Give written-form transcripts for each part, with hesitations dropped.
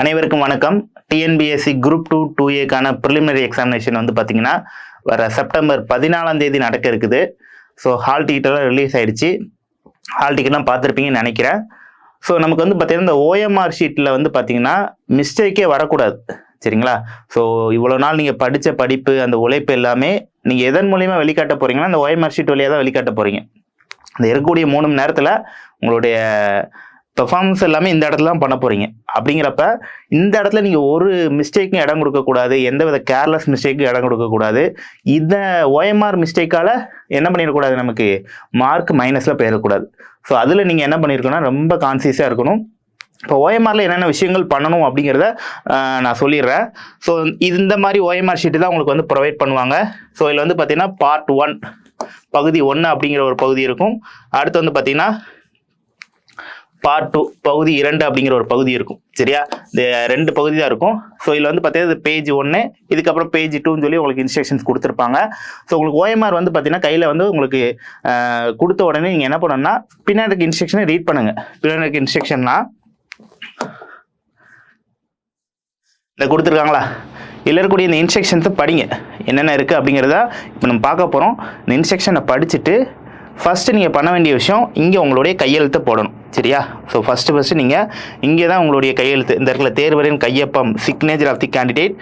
அனைவருக்கும் வணக்கம். TNPSC group 2 2A preliminary examination வந்து பார்த்தீங்கன்னா வர செப்டம்பர் 14ஆம் தேதி நடக்க இருக்குது. ஸோ ஹால் டிக்கெட்டெல்லாம் ரிலீஸ் ஆயிடுச்சு. ஹால் டிக்கெட்லாம் பார்த்துருப்பீங்கன்னு நினைக்கிறேன். ஸோ நமக்கு வந்து பார்த்தீங்கன்னா இந்த ஓஎம்ஆர் ஷீட்டில் வந்து பார்த்தீங்கன்னா மிஸ்டேக்கே வரக்கூடாது, சரிங்களா? ஸோ இவ்வளோ நாள் நீங்கள் படித்த படிப்பு, அந்த உழைப்பு எல்லாமே நீங்கள் எதன் மூலியமாக வெளிக்காட்ட போகிறீங்கன்னா அந்த ஓஎம்ஆர் ஷீட் வழியாக தான் வெளிக்காட்ட போகிறீங்க. இந்த இருக்கக்கூடிய 3 மணி நேரத்தில் உங்களுடைய பெர்ஃபார்மன்ஸ் எல்லாமே இந்த இடத்துல தான் பண்ண போகிறீங்க. அப்படிங்கிறப்ப இந்த இடத்துல நீங்கள் ஒரு மிஸ்டேக்கும் இடம் கொடுக்கக்கூடாது, எந்த வித கேர்லெஸ் மிஸ்டேக்கும் இடம் கொடுக்கக்கூடாது. இந்த ஓஎம்ஆர் மிஸ்டேக்கால் என்ன பண்ணிடக்கூடாது, நமக்கு மார்க் மைனஸில் போயிடக்கூடாது. ஸோ அதில் நீங்கள் என்ன பண்ணியிருக்கணும்னா ரொம்ப கான்சியஸாக இருக்கணும். இப்போ ஓஎம்ஆரில் என்னென்ன விஷயங்கள் பண்ணணும் அப்படிங்கிறத நான் சொல்லிடுறேன். ஸோ இந்த மாதிரி ஓஎம்ஆர் ஷீட்டு தான் உங்களுக்கு வந்து ப்ரொவைட் பண்ணுவாங்க. ஸோ இதில் வந்து பார்த்தீங்கன்னா பார்ட் 1 பகுதி 1 அப்படிங்கிற ஒரு பகுதி இருக்கும். அடுத்து வந்து பார்த்தீங்கன்னா பார்ட் 2 பகுதி 2 அப்படிங்கிற ஒரு பகுதி இருக்கும், சரியா? இந்த 2 பகுதி தான் இருக்கும். ஸோ இதில் வந்து பார்த்தீங்கன்னா பேஜ் 1, இதுக்கப்புறம் பேஜ் 2ன்னு சொல்லி உங்களுக்கு இன்ஸ்ட்ரக்ஷன்ஸ் கொடுத்துருப்பாங்க. ஸோ உங்களுக்கு ஓஎம்ஆர் வந்து பார்த்தீங்கன்னா கையில் வந்து உங்களுக்கு கொடுத்த உடனே நீங்கள் என்ன பண்ணணும்னா பின்னாடி இருக்க இன்ஸ்ட்ரக்ஷனை ரீட் பண்ணுங்க. பின்னாடி இருக்க இன்ஸ்ட்ரக்ஷன்னா இதை கொடுத்துருக்காங்களா, இதில் இருக்கக்கூடிய இந்த இன்ஸ்ட்ரக்ஷன்ஸை படிங்க, என்னென்ன இருக்குது அப்படிங்கிறத இப்போ நம்ம பார்க்க போகிறோம். இந்த இன்ஸ்ட்ரக்ஷனை படிச்சுட்டு ஃபஸ்ட்டு நீங்கள் பண்ண வேண்டிய விஷயம் இங்கே உங்களுடைய கையெழுத்தை போடணும், சரியா? ஸோ ஃபஸ்ட்டு நீங்கள் இங்கே தான் உங்களுடைய கையெழுத்து, இந்த இடத்துல தேர்வரின் கையொப்பம், signature of the candidate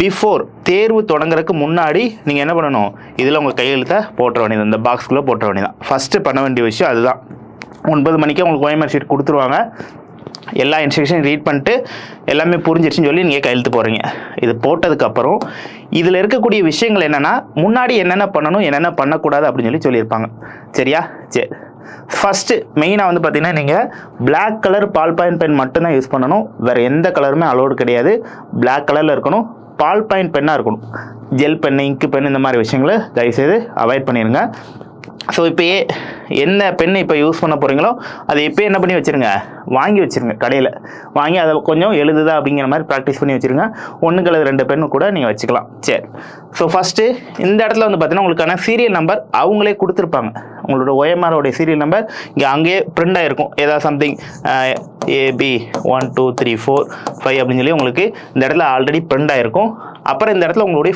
before, தேர்வு தொடங்குறதுக்கு முன்னாடி நீங்கள் என்ன பண்ணணும், இதில் உங்கள் கையெழுத்தை போட்டுற வேண்டியது, இந்த பாக்ஸ்குள்ளே போட்டுற வேண்டியதான் ஃபஸ்ட்டு பண்ண வேண்டிய விஷயம். அதுதான் 9 மணிக்கு உங்களுக்கு ஓஎம்ஆர் ஷீட் கொடுத்துருவாங்க. எல்லா இன்ஸ்ட்ரக்ஷன் ரீட் பண்ணிட்டு எல்லாமே புரிஞ்சிருச்சுன்னு சொல்லி நீங்கள் கையெழுத்து போடுறீங்க. இது போட்டதுக்கப்புறம் இதில் இருக்கக்கூடிய விஷயங்கள் என்னென்னா முன்னாடி என்னென்ன பண்ணணும் என்னென்ன பண்ணக்கூடாது அப்படின்னு சொல்லியிருப்பாங்க, சரியா? சரி, ஃபஸ்ட்டு மெயினாக வந்து பார்த்தீங்கன்னா நீங்கள் black colour ball point pen மட்டும்தான் யூஸ் பண்ணணும். வேறு எந்த கலருமே அலோடு கிடையாது. பிளாக் கலரில் இருக்கணும், பால் பாயிண்ட் பென்னாக இருக்கணும். ஜெல் பென், இங்கு பென் இந்த மாதிரி விஷயங்களை தயவுசெய்து அவாய்ட் பண்ணிடுங்க. ஸோ இப்போயே என்ன பெண்ணை இப்போ யூஸ் பண்ண போகிறீங்களோ அதை இப்போ என்ன பண்ணி வச்சுருங்க, வாங்கி வச்சுருங்க, கடையில் வாங்கி அதை கொஞ்சம் எழுதுதா அப்படிங்கிற மாதிரி ப்ராக்டிஸ் பண்ணி வச்சுருங்க. 1 அல்லது 2 பெண்ணு கூட நீங்கள் வச்சுக்கலாம். சரி, ஸோ ஃபஸ்ட்டு இந்த இடத்துல வந்து பார்த்தீங்கன்னா உங்களுக்கான சீரியல் நம்பர் அவங்களே கொடுத்துருப்பாங்க. உங்களோட ஓஎம்ஆரோடைய சீரியல் நம்பர் இங்கே அங்கேயே பிரிண்ட் ஆகிருக்கும். ஏதாவது சம்திங் AB 1 2 3 4 5 அப்படின்னு சொல்லி உங்களுக்கு இந்த இடத்துல ஆல்ரெடி பிரிண்ட் ஆகிருக்கும். அப்புறம் இந்த இடத்துல உங்களுடைய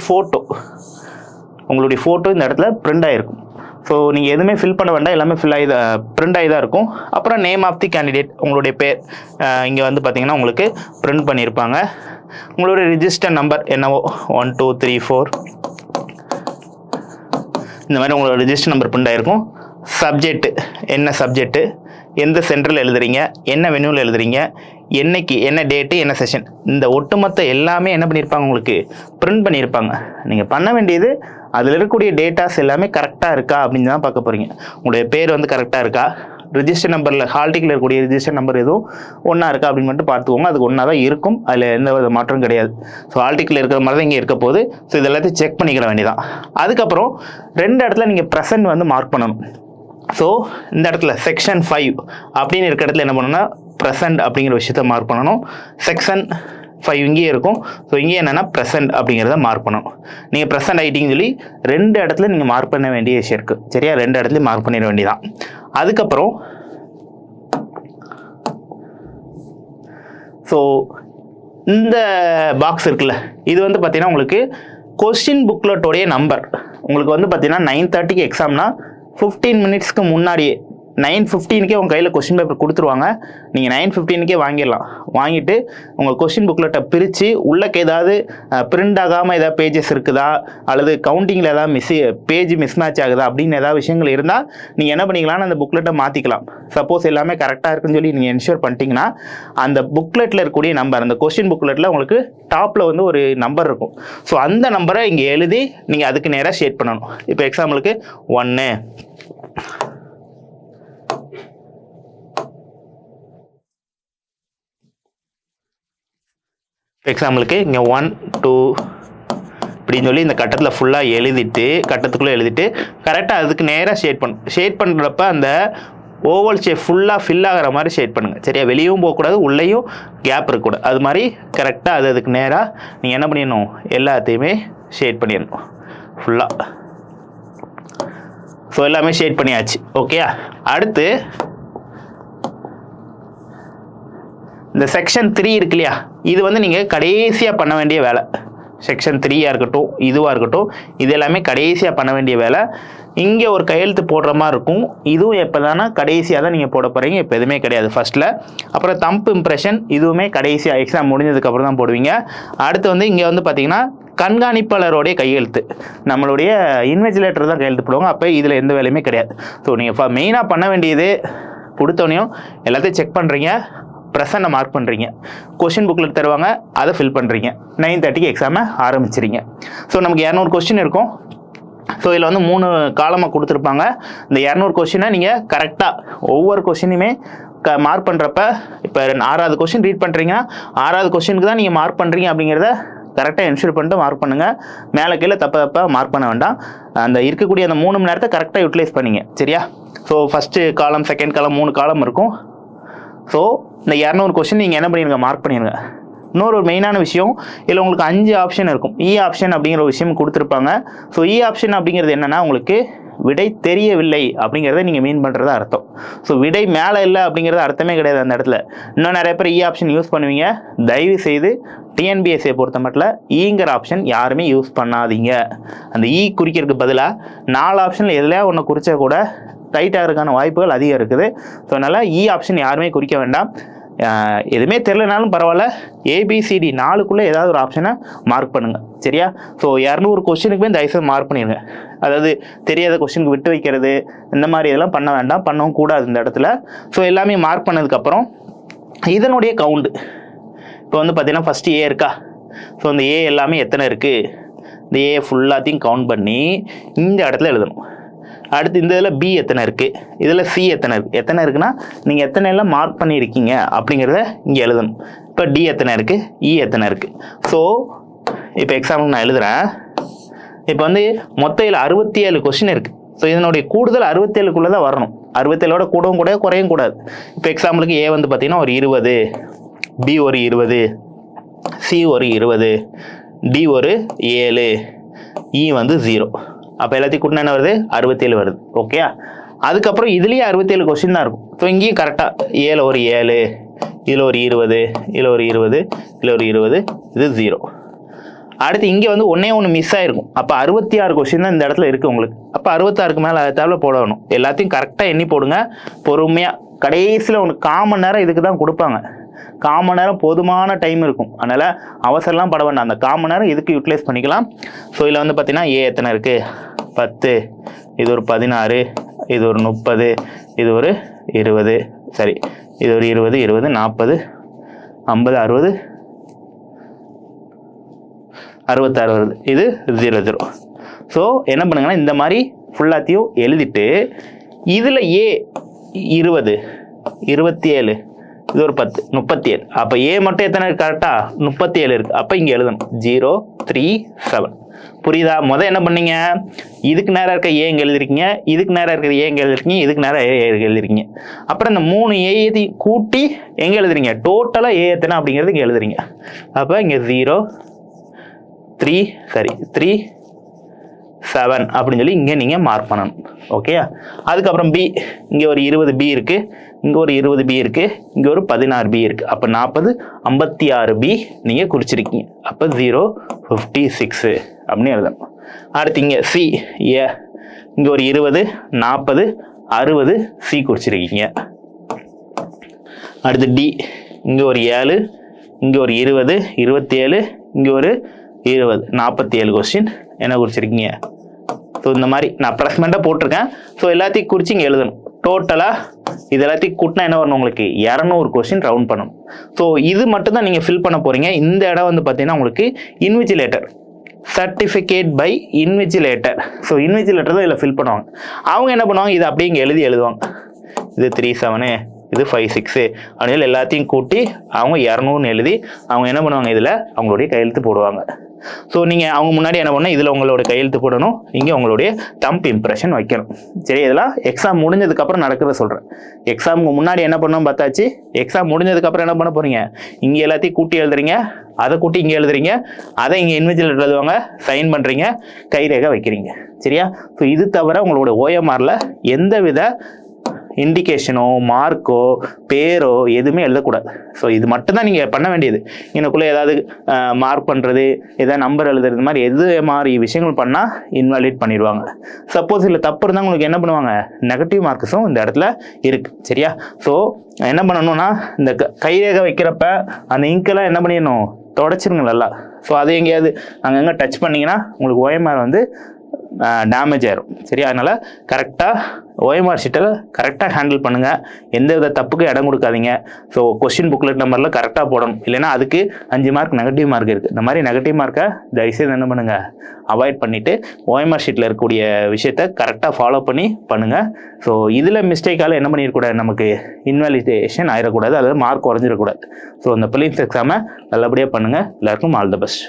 ஃபோட்டோ இந்த இடத்துல பிரிண்ட் ஆகிருக்கும். ஸோ நீங்கள் எதுவுமே ஃபில் பண்ண வேண்டாம், எல்லாமே பிரிண்ட் ஆகி தான் இருக்கும். அப்புறம் நேம் ஆஃப் தி கேண்டிடேட், உங்களுடைய பேர் இங்கே வந்து பார்த்தீங்கன்னா உங்களுக்கு பிரிண்ட் பண்ணியிருப்பாங்க. உங்களுடைய ரிஜிஸ்டர் நம்பர் என்னவோ 1 2 3 4 இந்த மாதிரி உங்களோட ரிஜிஸ்டர் நம்பர் பிரிண்ட் ஆகிருக்கும். சப்ஜெக்ட்டு, என்ன சப்ஜெக்ட்டு, எந்த சென்டரில் எழுதுறீங்க, என்ன வென்யூவில் எழுதுறீங்க, என்னைக்கு, என்ன டேட்டு, என்ன செஷன், இந்த ஒட்டுமொத்த எல்லாமே என்ன பண்ணியிருப்பாங்க, உங்களுக்கு பிரிண்ட் பண்ணியிருப்பாங்க. நீங்கள் பண்ண வேண்டியது அதில் இருக்கக்கூடிய டேட்டாஸ் எல்லாமே கரெக்டாக இருக்கா அப்படின்னு தான் பார்க்க போகிறீங்க. உங்களுடைய பேர் வந்து கரெக்டாக இருக்கா, ரிஜிஸ்டர் நம்பரில் ஹால் டிக்கெட்டில் இருக்கக்கூடிய ரிஜிஸ்டர் நம்பர் எதுவும் ஒன்றா இருக்கா அப்படின்னு மட்டும் பார்த்துக்கோங்க. அதுக்கு ஒன்றா தான் இருக்கும், அதில் எந்த வித மாற்றம் கிடையாது. ஸோ ஹால் டிக்கெட்டில் இருக்கிற மாதிரி தான் இங்கே இருக்க போகுது. ஸோ இது எல்லாத்தையும் செக் பண்ணிக்கிற வேண்டியதான். அதுக்கப்புறம் 2 இடத்துல நீங்கள் ப்ரெசன்ட் வந்து மார்க் பண்ணணும். ஸோ இந்த இடத்துல செக்ஷன் 5 அப்படின்னு இருக்க இடத்துல என்ன பண்ணணும்னா ப்ரெசன்ட் அப்படிங்கிற விஷயத்த மார்க் பண்ணணும். செக்ஷன் 5 இங்கேயே இருக்கும். ஸோ இங்கே என்னென்னா ப்ரெசன்ட் அப்படிங்கிறத மார்க் பண்ணணும். நீங்கள் ப்ரெசன்ட் ஆகிட்டீங்கன்னு சொல்லி 2 இடத்துல நீங்கள் மார்க் பண்ண வேண்டிய விஷயம் இருக்குது, சரியா? 2 இடத்துலையும் மார்க் பண்ணிட வேண்டியதான். அதுக்கப்புறம் ஸோ இந்த பாக்ஸ் இருக்குல்ல, இது வந்து பார்த்தீங்கன்னா உங்களுக்கு கொஸ்டின் புக்லெட்டோடைய நம்பர். உங்களுக்கு வந்து பார்த்தீங்கன்னா 9:30க்கு எக்ஸாம்னா 15 மினிட்ஸ்க்கு முன்னாடியே 9:15க்கே உங்கள் கையில் கொஸ்டின் பேப்பர் கொடுத்துருவாங்க. நீங்கள் 9:15க்கே வாங்கிடலாம். வாங்கிட்டு உங்கள் கொஸ்டின் புக்லெட்டை பிரித்து உள்ளக்கு ஏதாவது பிரிண்ட் ஆகாமல் ஏதாவது பேஜஸ் இருக்குதா, அல்லது கவுண்டிங்கில் ஏதாவது பேஜ் மிஸ்மேட்ச் ஆகுதா அப்படின்னு ஏதாவது விஷயங்கள் இருந்தால் நீங்கள் என்ன பண்ணிக்கலாம்னு அந்த புக்லெட்டை மாற்றிக்கலாம். சப்போஸ் எல்லாமே கரெக்டாக இருக்குன்னு சொல்லி நீங்கள் என்ஷூர் பண்ணிட்டீங்கன்னா அந்த புக்லெட்டில் இருக்கக்கூடிய நம்பர், அந்த கொஸ்டின் புக்லெட்டில் உங்களுக்கு டாப்பில் வந்து ஒரு நம்பர் இருக்கும். ஸோ அந்த நம்பரை இங்கே எழுதி நீங்கள் அதுக்கு நேராக ஷேட் பண்ணணும். இப்போ எக்ஸாம்பிளுக்கு 1, எக்ஸாம்பிளுக்கு இங்கே 1 2 இப்படின்னு சொல்லி இந்த கட்டத்தில் ஃபுல்லாக கட்டத்துக்குள்ளே எழுதிட்டு கரெக்டாக அதுக்கு நேராக ஷேட் பண்ணுறப்ப அந்த ஓவல் ஷேப் ஃபுல்லாக ஃபில் ஆகிற மாதிரி ஷேட் பண்ணுங்கள், சரியா? வெளியும் போகக்கூடாது, உள்ளேயும் கேப் இருக்கக்கூடாது. அது மாதிரி கரெக்டாக அதுக்கு நேராக நீங்கள் என்ன பண்ணிடணும், எல்லாத்தையுமே ஷேட் பண்ணிடணும் ஃபுல்லாக. ஸோ எல்லாமே ஷேட் பண்ணியாச்சு, ஓகே? அடுத்து இந்த செக்ஷன் 3 இருக்கு இல்லையா, இது வந்து நீங்கள் கடைசியாக பண்ண வேண்டிய வேலை. செக்ஷன் 3யாக இருக்கட்டும், இதுவாக இருக்கட்டும், இது எல்லாமே கடைசியாக பண்ண வேண்டிய வேலை. இங்கே ஒரு கையெழுத்து போடுற மாதிரி இருக்கும். இதுவும் எப்போ தானே கடைசியாக தான் நீங்கள் போட போகிறீங்க, இப்போ எதுவுமே கிடையாது ஃபஸ்ட்டில். அப்புறம் தம்ப் இம்ப்ரெஷன், இதுவுமே கடைசியாக எக்ஸாம் முடிஞ்சதுக்கப்புறம் தான் போடுவீங்க. அடுத்து வந்து இங்கே வந்து பார்த்தீங்கன்னா கண்காணிப்பாளருடைய கையெழுத்து, நம்மளுடைய இன்விஜிலேட்டர் தான் கையெழுத்து போடுவாங்க. அப்போ இதில் எந்த வேலையுமே கிடையாது. ஸோ நீங்கள் மெயினாக பண்ண வேண்டியது, கொடுத்தோனையும் எல்லாத்தையும் செக் பண்ணுறீங்க, ப்ரெசென்ட்டை மார்க் பண்ணுறீங்க, கொஷின் புக்கில் தருவாங்க, அதை ஃபில் பண்ணுறீங்க, 9:30க்கு எக்ஸாமை ஆரம்பிச்சிருங்க. ஸோ நமக்கு 200 கொஸ்டின் இருக்கும். ஸோ இதில் வந்து 3 காலமாக கொடுத்துருப்பாங்க. இந்த 200 கொஸ்டினை நீங்கள் கரெக்டாக ஒவ்வொரு கொஸ்டினுமே மார்க் பண்ணுறப்ப, இப்போ 6வது கொஸ்டின் ரீட் பண்ணுறீங்கன்னா 6வது கொஸ்டினுக்கு தான் நீங்கள் மார்க் பண்ணுறீங்க அப்படிங்கிறத கரெக்டாக என்ஷூர் பண்ணிட்டு மார்க் பண்ணுங்கள். மேலே கீழே தப்பாக மார்க் பண்ண வேண்டாம். அந்த இருக்கக்கூடிய அந்த 3 மணி நேரத்தை கரெக்டாக யூட்டிலைஸ் பண்ணிங்க, சரியா? ஸோ ஃபஸ்ட்டு காலம், செகண்ட் காலம், 3 காலம் இருக்கும். ஸோ இந்த 200 கொஸ்டின் நீங்கள் என்ன பண்ணிடுங்க, மார்க் பண்ணிடுங்க. இன்னொரு ஒரு மெயினான விஷயம், இதில் உங்களுக்கு 5 ஆப்ஷன் இருக்கும். இ ஆப்ஷன் அப்படிங்கிற ஒரு விஷயம் கொடுத்துருப்பாங்க. ஸோ இ ஆப்ஷன் அப்படிங்கிறது என்னென்னா, உங்களுக்கு விடை தெரியவில்லை அப்படிங்கிறத நீங்கள் மீன் பண்ணுறது அர்த்தம். ஸோ விடை மேலே இல்லை அப்படிங்கிறது அர்த்தமே கிடையாது அந்த இடத்துல. இன்னும் நிறைய பேர் இ ஆப்ஷன் யூஸ் பண்ணுவீங்க. தயவு செய்து டிஎன்பிஎஸ்சியை பொறுத்த மட்டும் ஈங்கிற ஆப்ஷன் யாருமே யூஸ் பண்ணாதீங்க. அந்த இ குறிக்கிறதுக்கு பதிலாக 4 ஆப்ஷனில் எதுலையா ஒன்று குறித்தா கூட டைட் ஆகிறதுக்கான வாய்ப்புகள் அதிகம் இருக்குது. ஸோ அதனால் இ ஆப்ஷன் யாருமே குறிக்க வேண்டாம். எதுவுமே தெரிலனாலும் பரவாயில்ல, ஏபிசிடி 4க்குள்ளே ஏதாவது ஒரு ஆப்ஷனை மார்க் பண்ணுங்கள், சரியா? ஸோ 200 கொஸ்டினுக்குமே தயவுசெய்து மார்க் பண்ணிடுங்க. அதாவது தெரியாத கொஸ்டினுக்கு விட்டு வைக்கிறது, இந்த மாதிரி இதெல்லாம் பண்ண வேண்டாம், பண்ணவும் கூடாது இந்த இடத்துல. ஸோ எல்லாமே மார்க் பண்ணதுக்கப்புறம் இதனுடைய கவுண்டு இப்போ வந்து பார்த்தீங்கன்னா ஃபஸ்ட்டு ஏ இருக்கா. ஸோ இந்த ஏ எல்லாமே எத்தனை இருக்குது, இந்த ஏ ஃபுல்லாத்தையும் கவுண்ட் பண்ணி இந்த இடத்துல எழுதணும். அடுத்து இந்த இதில் பி எத்தனை இருக்குது, இதில் சி எத்தனை இருக்குன்னா நீங்கள் எத்தனை எல்லாம் மார்க் பண்ணியிருக்கீங்க அப்படிங்கிறத இங்கே எழுதணும். இப்போ டி எத்தனை இருக்குது, இ எத்தனை இருக்குது. ஸோ இப்போ எக்ஸாம்பிள் நான் எழுதுகிறேன். இப்போ வந்து மொத்தம் இதில் 67 கொஸ்டின் இருக்குது. ஸோ இதனுடைய கூடுதல் 67க்குள்ளே தான் வரணும். 67ஓட கூடவும் கூடாது, குறையும் கூடாது. இப்போ எக்ஸாம்பிளுக்கு ஏ வந்து பார்த்தீங்கன்னா ஒரு 20, பி ஒரு 20, சி ஒரு 20, டி ஒரு 7, இ வந்து 0. அப்போ எல்லாத்தையும் கூட்டினா என்ன வருது, 67 வருது. ஓகே, அதுக்கப்புறம் இதுலேயே 67 கொஸ்டின் தான் இருக்கும். ஸோ இங்கேயும் கரெக்டாக ஏல ஒரு 7, இதில் ஒரு 20, இதில் ஒரு 20, இதில் ஒரு 20, இது 0. அடுத்து இங்கே வந்து ஒன்று மிஸ் ஆகிருக்கும். அப்போ 66 கொஸ்டின் தான் இந்த இடத்துல இருக்குது உங்களுக்கு. அப்போ 66க்கு மேலே தேவை போடணும். எல்லாத்தையும் கரெக்டாக எண்ணி போடுங்க, பொறுமையாக. கடைசியில் ஒன்று 1/4 மணி நேரம் இதுக்கு தான் கொடுப்பாங்க. 1/4 மணி நேரம் போதுமான டைம் இருக்கும். அதனால் அவசரம்லாம் பட வேண்டாம், அந்த 1/4 மணி நேரம் இதுக்கு யூட்டிலைஸ் பண்ணிக்கலாம். ஸோ இதில் வந்து பார்த்தீங்கன்னா ஏ எத்தனை இருக்குது, 10, இது ஒரு 16, இது ஒரு 30, இது ஒரு 20, சரி இது ஒரு 20, 20, 40, 50, 60, 66 வருது. இது 00. ஸோ என்ன பண்ணுங்கன்னா இந்த மாதிரி ஃபுல்லாத்தையும் எழுதிட்டு இதில் ஏ 20, 27, இது ஒரு 10, 37. அப்போ ஏ மட்டும் எத்தனை இருக்கு, கரெக்டாக 37 இருக்குது. அப்போ இங்கே எழுதணும் 0, 3, 7. புரியுதா? என்ன பண்ணீங்க, இதுக்கு நேரம் இருக்க ஏ இங்கே எழுதிருக்கீங்க, இதுக்கு நேரம் இருக்கிற ஏ இங்கே எழுதிருக்கீங்க, இதுக்கு நேரம் ஏ எழுதிருக்கீங்க. அப்புறம் இந்த 3 ஏ கூட்டி எங்கே எழுதுறீங்க, டோட்டலாக ஏ எத்தனை அப்படிங்கிறது இங்கே எழுதுறீங்க. அப்போ இங்கே 0, 3, 3, 7 அப்படின்னு சொல்லி இங்கே நீங்கள் மார்க் பண்ணணும். ஓகே, அதுக்கப்புறம் பி, இங்கே ஒரு 20 பி இருக்குது, இங்கே ஒரு 20 பி இருக்குது, இங்கே ஒரு 16 பி இருக்குது. அப்போ 40, 56 பி நீங்கள் குறிச்சிருக்கீங்க. அப்போ 0, 56 அப்படின்னு எழுதணும். அடுத்து இங்கே சி ஏ, இங்கே ஒரு 20, 40, 60 சி குறிச்சிருக்கீங்க. அடுத்து டி, இங்கே ஒரு 7, இங்கே ஒரு 20, 27, இங்கே ஒரு 20, 47 கொஸ்டின் என்ன குறிச்சிருக்கீங்க. ஸோ இந்த மாதிரி நான் ப்ரெஸ்மெண்ட்டாக போட்டிருக்கேன். ஸோ எல்லாத்தையும் குறித்து இங்கே எழுதணும். டோட்டலாக இது எல்லாத்தையும் கூட்டினா என்ன வரணும், உங்களுக்கு 200 கொஸ்டின் ரவுண்ட் பண்ணணும். ஸோ இது மட்டும் தான் நீங்கள் ஃபில் பண்ண போகிறீங்க. இந்த இடம் வந்து பார்த்தீங்கன்னா உங்களுக்கு invigilator, certificate by invigilator. So invigilator தான் இதில் ஃபில் பண்ணுவாங்க. அவங்க என்ன பண்ணுவாங்க, இதை அப்படியே இங்கே எழுதுவாங்க. இது 37, இது 56 அப்படின்னு எல்லாத்தையும் கூட்டி அவங்க 200ன்னு எழுதி அவங்க என்ன பண்ணுவாங்க, இதில் அவங்களுடைய கையெழுத்து போடுவாங்க. ஸோ நீங்கள் அவங்க முன்னாடி என்ன பண்ணணும், இதில் உங்களோட கையெழுத்து போடணும், இங்கே உங்களுடைய தம்ப் இம்ப்ரெஷன் வைக்கணும். சரி, இதெல்லாம் எக்ஸாம் முடிஞ்சதுக்கப்புறம் நடக்கிறத சொல்கிறேன். எக்ஸாமுக்கு முன்னாடி என்ன பண்ணணும் பார்த்தாச்சு. எக்ஸாம் முடிஞ்சதுக்கப்புறம் என்ன பண்ண போகிறீங்க, இங்கே எல்லாத்தையும் கூட்டி எழுதுறீங்க, அதை கூட்டி இங்கே எழுதுறீங்க, அதை இங்கே இன்விஜுவல் எழுதுவாங்க, சைன் பண்ணுறீங்க, கைரேகை வைக்கிறீங்க. சரியா? ஸோ இது தவிர உங்களோட ஓஎம்ஆரில் எந்த வித இண்டிகேஷனோ மார்க்கோ பேரோ எதுவுமே எழுதக்கூடாது. ஸோ இது மட்டும்தான் நீங்கள் பண்ண வேண்டியது. எனக்குள்ளே ஏதாவது மார்க் பண்ணுறது, ஏதாவது நம்பர் எழுதுறது மாதிரி எது மாதிரி விஷயங்கள் பண்ணால் இன்வாலிட் பண்ணிடுவாங்க. சப்போஸ் இதில் தப்பு இருந்தால் உங்களுக்கு என்ன பண்ணுவாங்க, நெகட்டிவ் மார்க்ஸும் இந்த இடத்துல இருக்குது. சரியா? ஸோ என்ன பண்ணணும்னா, இந்த கைரேகை வைக்கிறப்ப அந்த இங்கெல்லாம் என்ன பண்ணிடணும், தொடச்சிருங்க நல்லா. ஸோ அது எங்கேயாவது அங்கங்கே டச் பண்ணிங்கன்னா உங்களுக்கு OMR வந்து டேமேஜ் ஆயிரும். சரியா? அதனால் கரெக்டாக OMR ஷீட்டில் கரெக்டாக ஹேண்டில் பண்ணுங்கள். எந்த வித தப்புக்கும் இடம் கொடுக்காதீங்க. ஸோ கொஸ்டின் புக்லெட் நம்பரில் கரெக்டாக போடணும். இல்லைன்னா அதுக்கு 5 மார்க் நெகட்டிவ் மார்க் இருக்குது. இந்த மாதிரி நெகட்டிவ் மார்க்கை தயவுசெய்து என்ன பண்ணுங்கள், அவாய்ட் பண்ணிவிட்டு OMR ஷீட்டில் இருக்கக்கூடிய விஷயத்தை கரெக்டாக ஃபாலோ பண்ணி பண்ணுங்கள். ஸோ இதில் மிஸ்டேக்கால் என்ன பண்ணிடக்கூடாது, நமக்கு இன்வாலிடேஷன் ஆகிடக்கூடாது, அதாவது மார்க் குறைஞ்சிடக்கூடாது. ஸோ அந்த ப்ரிலிம்ஸ் எக்ஸாமை நல்லபடியாக பண்ணுங்கள். எல்லாருக்கும் ஆல் த பெஸ்ட்.